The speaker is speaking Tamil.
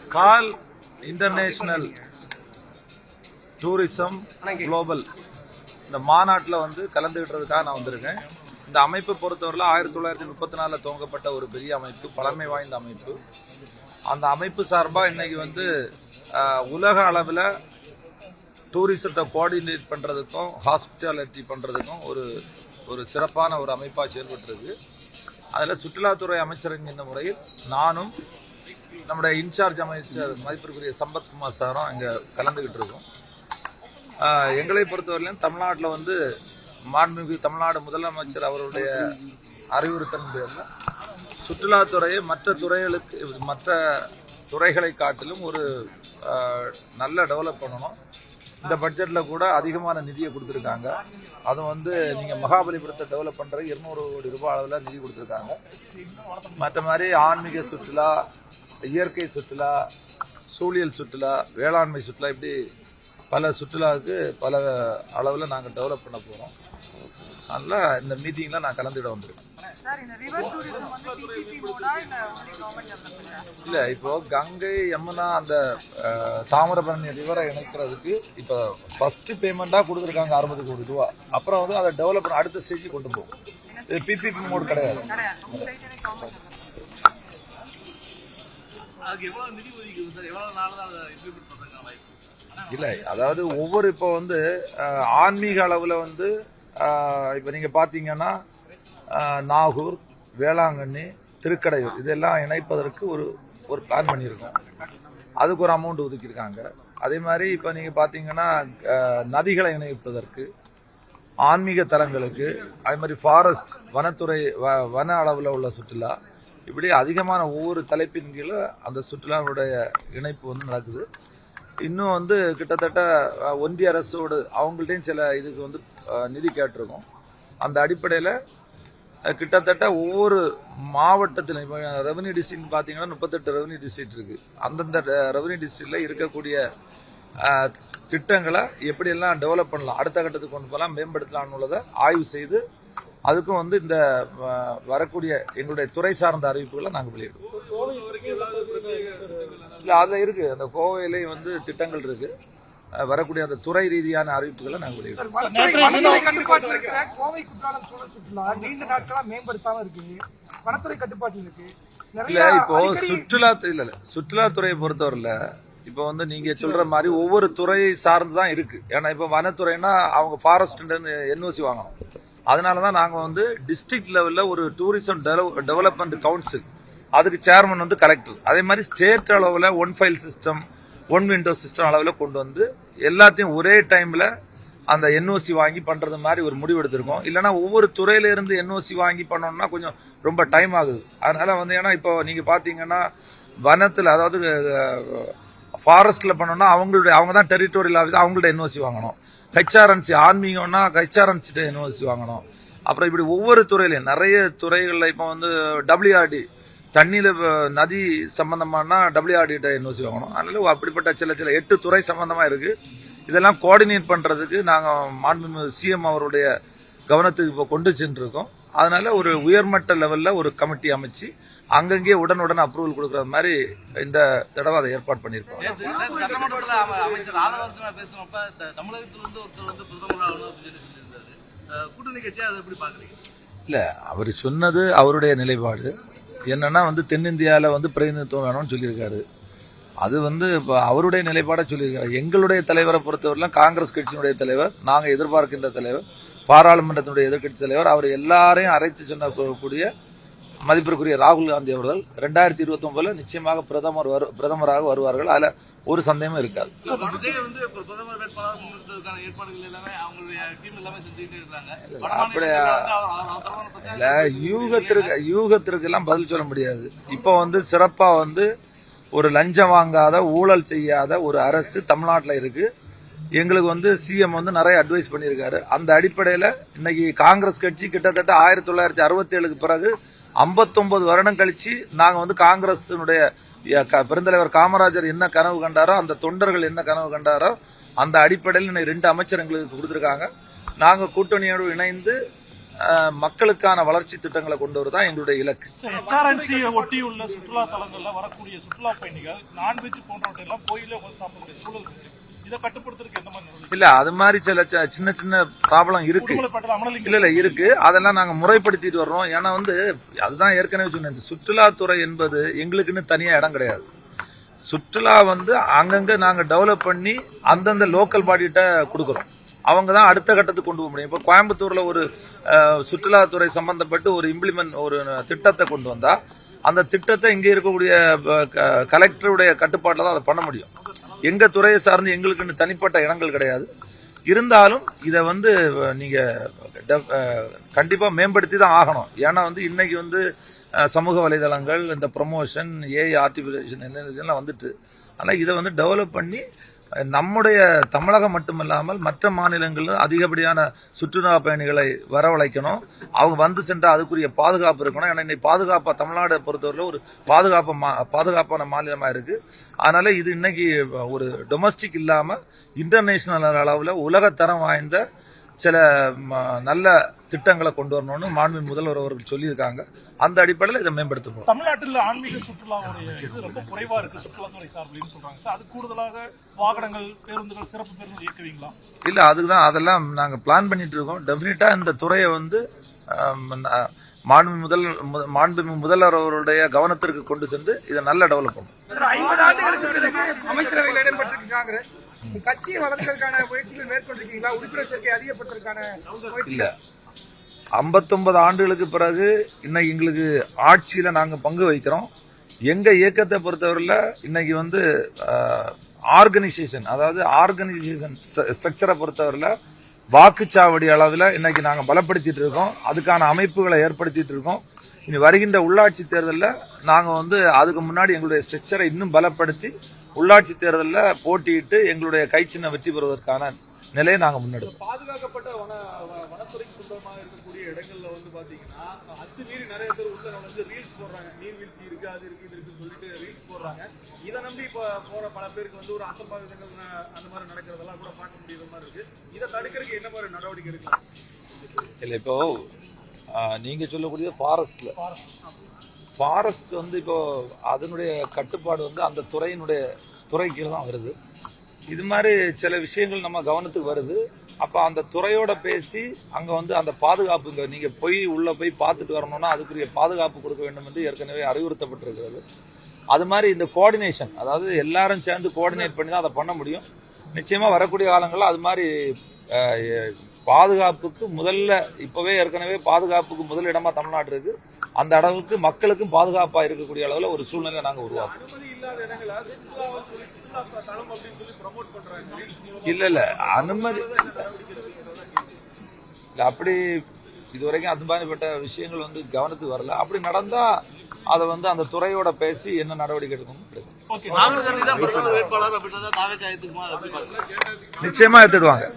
ஸ்கால் இன்டர்நேஷனல் டூரிசம் குளோபல் இந்த மாநாட்டில் வந்து கலந்துகிட்டதுக்காக நான் வந்திருக்கேன். இந்த அமைப்பை பொறுத்தவரையில் 1934 துவங்கப்பட்ட ஒரு பெரிய அமைப்பு, பழமை வாய்ந்த அமைப்பு. அந்த அமைப்பு சார்பாக இன்னைக்கு வந்து உலக அளவில் டூரிசத்தை கோஆர்டினேட் பண்ணுறதுக்கும் ஹாஸ்பிட்டாலிட்டி பண்ணுறதுக்கும் ஒரு சிறப்பான ஒரு அமைப்பாக செயல்பட்டு இருக்கு. அதில் சுற்றுலாத்துறை அமைச்சர் என்கின்ற முறையில் நானும் நம்முடைய இன்சார்ஜ் அமைச்சர் மதிப்பிற்குரிய சம்பத்குமார் சாரும் இங்கே கலந்துகிட்டு இருக்கோம். எங்களை பொறுத்தவரையிலும் தமிழ்நாட்டில் வந்து மாண்புமிகு தமிழ்நாடு முதலமைச்சர் அவருடைய அறிவுறுத்தலின் பேரில் சுற்றுலாத்துறையை மற்ற துறைகளை காட்டிலும் ஒரு நல்ல டெவலப் பண்ணணும். இந்த பட்ஜெட்டில் கூட அதிகமான நிதியை கொடுத்துருக்காங்க. அது வந்து நீங்கள் மகாபலிபுரத்தை டெவலப் பண்ணுற 200 கோடி ரூபாய் அளவில் நிதி கொடுத்துருக்காங்க. மற்ற மாதிரி ஆன்மீக சுற்றுலா, இயற்கை சுற்றுலா, சூழியல் சுற்றுலா, வேளாண்மை சுற்றுலா, இப்படி பல சுற்றுலாவுக்கு பல அளவில் நாங்கள் டெவலப் பண்ண போகிறோம். அதனால் இந்த மீட்டிங்கில் நான் கலந்துட வந்திருக்கேன். இல்லை, இப்போ கங்கை யமுனா அந்த தாமிரபரணி ரிவரை இணைக்கிறதுக்கு இப்போ ஃபர்ஸ்ட் பேமெண்ட்டாக கொடுத்துருக்காங்க 60 கோடி ரூபா. அப்புறம் வந்து அதை டெவலப் பண்ண அடுத்த ஸ்டேஜுக்கு கொண்டு போகும். இது பிபிபி மோட் கிடையாது. இல்லை, அதாவது ஒவ்வொரு இப்போ வந்து ஆன்மீக அளவில் வந்து இப்போ நீங்கள் பார்த்தீங்கன்னா நாகூர், வேளாங்கண்ணி, திருக்கடையூர் இதெல்லாம் இணைப்பதற்கு ஒரு பிளான் பண்ணியிருக்கோம். அதுக்கு ஒரு அமௌண்ட் ஒதுக்கியிருக்காங்க. அதே மாதிரி இப்போ நீங்கள் பார்த்தீங்கன்னா நதிகளை இணைப்பதற்கு, ஆன்மீக தலங்களுக்கு, அதே மாதிரி ஃபாரஸ்ட் வனத்துறை வன அளவில் உள்ள சுற்றுலா, இப்படி அதிகமான ஒவ்வொரு தலைப்பின் கீழே அந்த சுற்றுலாவுடைய இணைப்பு வந்து நடக்குது. இன்னும் வந்து கிட்டத்தட்ட ஒன்றிய அரசோடு அவங்கள்ட்டையும் சில இதுக்கு வந்து நிதி கேட்டிருக்கோம். அந்த அடிப்படையில் கிட்டத்தட்ட ஒவ்வொரு மாவட்டத்திலும் இப்போ ரெவன்யூ டிஸ்ட்ரிக்ட் பார்த்தீங்கன்னா 38 ரெவன்யூ டிஸ்ட்ரிக்ட் இருக்குது. அந்தந்த ரெவன்யூ டிஸ்ட்ரிக்டில் இருக்கக்கூடிய திட்டங்களை எப்படியெல்லாம் டெவலப் பண்ணலாம், அடுத்த கட்டத்துக்கு கொண்டு போகலாம், மேம்படுத்தலாம்னு உள்ளதை ஆய்வு செய்து அதுக்கும் வந்து இந்த வரக்கூடிய எங்களுடைய துறை சார்ந்த அறிவிப்புகளை நாங்கள் வெளியிடுவோம். இல்லை, அதில் இருக்கு, அந்த கோவையிலேயும் வந்து திட்டங்கள் இருக்கு. வரக்கூடிய அந்த துறை ரீதியான அறிவிப்புகளை நாங்கள் வெளியிடுவோம். இல்ல, இப்போ சுற்றுலாத்துறையை பொறுத்தவரையில இப்போ வந்து நீங்க சொல்ற மாதிரி ஒவ்வொரு துறையை சார்ந்துதான் இருக்கு. ஏன்னா இப்போ வனத்துறைனா அவங்க ஃபாரஸ்ட் என்ஓசி வாங்கணும். அதனாலதான் நாங்க வந்து டிஸ்ட்ரிக்ட் லெவல்ல ஒரு டூரிசம் டெவலப்மெண்ட் கவுன்சில், அதுக்கு சேர்மன் வந்து கலெக்டர், அதே மாதிரி ஸ்டேட் அளவில் 1 ஃபைல் சிஸ்டம், 1 விண்டோ சிஸ்டம் அளவில் கொண்டு வந்து எல்லாத்தையும் ஒரே டைம்ல அந்த என்ஓசி வாங்கி பண்றது மாதிரி ஒரு முடிவு எடுத்திருக்கோம். இல்லைன்னா ஒவ்வொரு துறையில இருந்து என்ஓசி வாங்கி பண்ணோம்னா கொஞ்சம் ரொம்ப டைம் ஆகுது. அதனால வந்து ஏன்னா இப்போ நீங்க பாத்தீங்கன்னா வனத்துல, அதாவது ஃபாரஸ்ட்ல பண்ணோம்னா அவங்க தான் டெரிட்டோரியல் ஆஃபீஸ், அவங்கள்ட்ட என்ஓசி வாங்கணும். ஹெச்ஆர்என்சி ஆன்மீகம்னா ஹெச்ஆர்என்சி என்ஓசி வாங்கணும். அப்புறம் இப்படி ஒவ்வொரு துறையிலையும் நிறைய துறைகளில் இப்போ வந்து WRD தண்ணியில நதி சம்பந்தமான WRD என்ஓசி வாங்கணும். அதனால அப்படிப்பட்ட சில 8 துறை சம்பந்தமா இருக்கு. இதெல்லாம் கோஆர்டினேட் பண்றதுக்கு நாங்கள் மாண்புமிகு சிஎம் அவருடைய கவனத்துக்கு இப்போ கொண்டு சென்றிருக்கோம். அதனால ஒரு உயர்மட்ட லெவல்ல ஒரு கமிட்டி அமைச்சு அங்கங்கே உடனுடன் அப்ரூவல் கொடுக்கற மாதிரி இந்த தடவை அதை ஏற்பாடு பண்ணியிருக்கோம். இல்ல, அவர் சொன்னது அவருடைய நிலைப்பாடு என்னன்னா வந்து தென்னிந்தியாவில் வந்து பிரதிநிதித்துவம் வேணும்னு சொல்லியிருக்காரு. அது வந்து அவருடைய நிலைப்பாட சொல்லியிருக்காரு. எங்களுடைய தலைவரை பொறுத்தவரையிலும் காங்கிரஸ் கட்சியினுடைய தலைவர், நாங்கள் எதிர்பார்க்கின்ற தலைவர், பாராளுமன்றத்தினுடைய எதிர்கட்சி தலைவர், அவர் எல்லாரையும் அழைத்து சொன்னக்கூடிய மதிப்பிற்குரிய ராகுல் காந்தி அவர்கள் 2029 நிச்சயமாக பிரதமராக வருவார்கள். அதுல ஒரு சந்தேகமும் இருக்காது. அப்படியா? யூகத்திற்கு எல்லாம் பதில் சொல்ல முடியாது. இப்ப வந்து சிறப்பா வந்து ஒரு லஞ்சம் வாங்காத, ஊழல் செய்யாத ஒரு அரசு தமிழ்நாட்டில் இருக்கு. எங்களுக்கு வந்து சிஎம் வந்து நிறைய அட்வைஸ் பண்ணியிருக்காரு. அந்த அடிப்படையில் இன்னைக்கு காங்கிரஸ் கட்சி கிட்டத்தட்ட 1967க்கு பிறகு 59 வருடம் கழிச்சு நாங்க வந்து காங்கிரஸினுடைய பெருந்தலைவர் காமராஜர் என்ன கனவு கண்டாரோ, அந்த தொண்டர்கள் என்ன கனவு கண்டாரோ, அந்த அடிப்படையில் இன்னைக்கு 2 அமைச்சர் எங்களுக்கு கொடுத்திருக்காங்க. நாங்க கூட்டணியோடு இணைந்து மக்களுக்கான வளர்ச்சி திட்டங்களை கொண்டு வரதான் எங்களுடைய இலக்கு. HRNC ஒட்டியுள்ள சுற்றுலா தலங்கள்ல வரக்கூடிய சுற்றுலா பயணிகள் நான்வெஜ் போன்றவற்றையெல்லாம் கோயிலே வந்து சாப்பிடக்கூடிய சூழல் இருக்கு. இதை கட்டுப்படுத்துறதுக்கு எந்த மாதிரி? இல்ல அது மாதிரி சில சின்ன சின்ன ப்ராப்ளம் இருக்கு. இல்ல இருக்கு, அதெல்லாம் நாங்க முறைப்படுத்திட்டு வர்றோம். ஏன்னா அதுதான் ஏற்கனவே சொன்னேன், சுற்றுலாத்துறை என்பது எங்களுக்குன்னு தனியா இடம் கிடையாது. சுற்றுலா அங்கங்க நாங்க டெவலப் பண்ணி அந்தந்த லோக்கல் பாடிட்ட கொடுக்கறோம். அவங்க தான் அடுத்த கட்டத்துக்கு கொண்டு போக முடியும். இப்போ கோயம்புத்தூர்ல ஒரு சுற்றுலாத்துறை சம்பந்தப்பட்டு ஒரு திட்டத்தை கொண்டு வந்தா அந்த திட்டத்தை இங்கே இருக்கக்கூடிய கலெக்டருடைய கட்டுப்பாட்டில் தான் அதை பண்ண முடியும். எங்க துறையை சார்ந்து எங்களுக்குன்னு தனிப்பட்ட இடங்கள் கிடையாது. இருந்தாலும் இதை நீங்க கண்டிப்பா மேம்படுத்தி தான் ஆகணும். ஏன்னா இன்னைக்கு சமூக வலைதளங்கள், இந்த ப்ரொமோஷன், ஏஐ, ஆர்டிபிஷியல் இன்டெலிஜென்ஸ் வந்துட்டு, ஆனால் இதை டெவலப் பண்ணி நம்முடைய தமிழகம் மட்டுமல்லாமல் மற்ற மாநிலங்களில் அதிகப்படியான சுற்றுலா பயணிகளை வரவழைக்கணும். அவங்க சென்றால் அதுக்குரிய பாதுகாப்பு இருக்கணும். ஏன்னா இன்னைக்கு தமிழ்நாடு பொறுத்தவரையில் ஒரு பாதுகாப்பான மாநிலமாக இருக்கு. அதனால இது இன்னைக்கு ஒரு டொமஸ்டிக் இல்லாமல் இன்டர்நேஷனல் அளவில் உலகத்தரம் வாய்ந்த சில நல்ல திட்டங்களை கொண்டு வரணும்னு மாண்புமிகு முதல்வர் அவர்கள் சொல்லியிருக்காங்க. அந்த அடிப்படையில் இதை மேம்படுத்துவோம். தமிழ்நாட்டில் ஆன்மீக சுற்றுலாவுடைய இது ரொம்ப குறைவா இருக்கு சுற்றுலாத்துறை சார்பில் சொல்றாங்க சார். அது கூடுதலாக வாகனங்கள், பேருந்துகள், சிறப்பு பேருந்து இயக்குவீங்களா? இல்ல, அதுதான் அதெல்லாம் நாங்க பிளான் பண்ணிட்டு இருக்கோம். டெஃபினட்டா இந்த துறையை மாண்புமிகு முதல்வர் அவருடைய கவனத்திற்கு கொண்டு சென்று இதை நல்லா டெவலப் பண்ணும். 50 ஆண்டுகளுக்கு பிறகு அமைச்சரவையில் இடம்பெற்றிருக்கு காங்கிரஸ். கட்சியை வளர்ப்பதற்கான முயற்சிகள் மேற்கொண்டிருக்கீங்களா? உறுப்பினர் சேர்க்கை அதிகப்படுத்துவதற்கான இல்ல, 59 ஆண்டுகளுக்கு பிறகு இன்னைக்கு எங்களுக்கு ஆட்சியில நாங்க பங்கு வைக்கிறோம். எங்க இயக்கத்தை பொறுத்தவரையில் இன்னைக்கு ஆர்கனைசேஷன், அதாவது ஆர்கனைசேஷன் ஸ்ட்ரக்சரை பொறுத்தவரையில் வாக்குச்சாவடி அளவில் இன்னைக்கு நாங்க பலப்படுத்திட்டு இருக்கோம். அதுக்கான அமைப்புகளை ஏற்படுத்திட்டு இருக்கோம். இனி வருகின்ற உள்ளாட்சி தேர்தலில் நாங்க அதுக்கு முன்னாடி எங்களுடைய ஸ்ட்ரக்சரை இன்னும் பலப்படுத்தி உள்ளாட்சி தேர்தலில் போட்டியிட்டு எங்களுடைய கைச்சின்ன வெற்றி பெறுவதற்கான நிலையை நாங்க முன்னெடுப்போம். பாதுகாக்கப்பட்ட வனத்துறைக்கு சொந்தமாக இருக்கக்கூடிய இடங்கள்ல பாத்தீங்கன்னா அத்துமீறி நிறைய பேர் உள்ள ரீல்ஸ் போடுறாங்க. நீர்வீழ்ச்சி இருக்கு, அது இருக்கு, இது இருக்குன்னு சொல்லிட்டு ரீல்ஸ் போடுறாங்க. இதை நம்பி போற பல பேருக்கு ஒரு அசம்பாவிதங்கள் அந்த மாதிரி நடக்கிறதெல்லாம் கூட பார்க்க முடியுற மாதிரி இருக்கு. இதை தடுக்கிறதுக்கு என்ன மாதிரி நடவடிக்கை இருக்கு? இல்ல, இப்போ நீங்க சொல்லக்கூடிய ஃபாரஸ்ட் இப்போ அதனுடைய கட்டுப்பாடு அந்த துறை கீழே தான் வருது. இது மாதிரி சில விஷயங்கள் நம்ம கவனத்துக்கு வருது. அப்ப அந்த துறையோட பேசி அங்க அந்த பாதுகாப்பு, நீங்க உள்ள போய் பார்த்துட்டு வரணும்னா அதுக்குரிய பாதுகாப்பு கொடுக்க வேண்டும் என்று ஏற்கனவே அறிவுறுத்தப்பட்டிருக்கிறது. அது மாதிரி இந்த கோஆர்டினேஷன், அதாவது எல்லாரும் சேர்ந்து கோஆர்டினேட் பண்ணி தான் அதை பண்ண முடியும். நிச்சயமா வரக்கூடிய காலங்களில் அது மாதிரி பாதுகாப்புக்கு இப்பவே ஏற்கனவே பாதுகாப்புக்கு முதலிடமா தமிழ்நாடு இருக்கு. அந்த அளவுக்கு மக்களுக்கும் பாதுகாப்பா இருக்கக்கூடிய அளவுல ஒரு சூழ்நிலை நாங்க உருவாக்குறோம். இல்ல அனுமதி அப்படி இதுவரைக்கும் அது மாதிரிப்பட்ட விஷயங்கள் கவனத்துக்கு வரல. அப்படி நடந்தா அதை அந்த துறையோட பேசி என்ன நடவடிக்கை எடுக்கணும் நிச்சயமா எடுத்துடுவாங்க.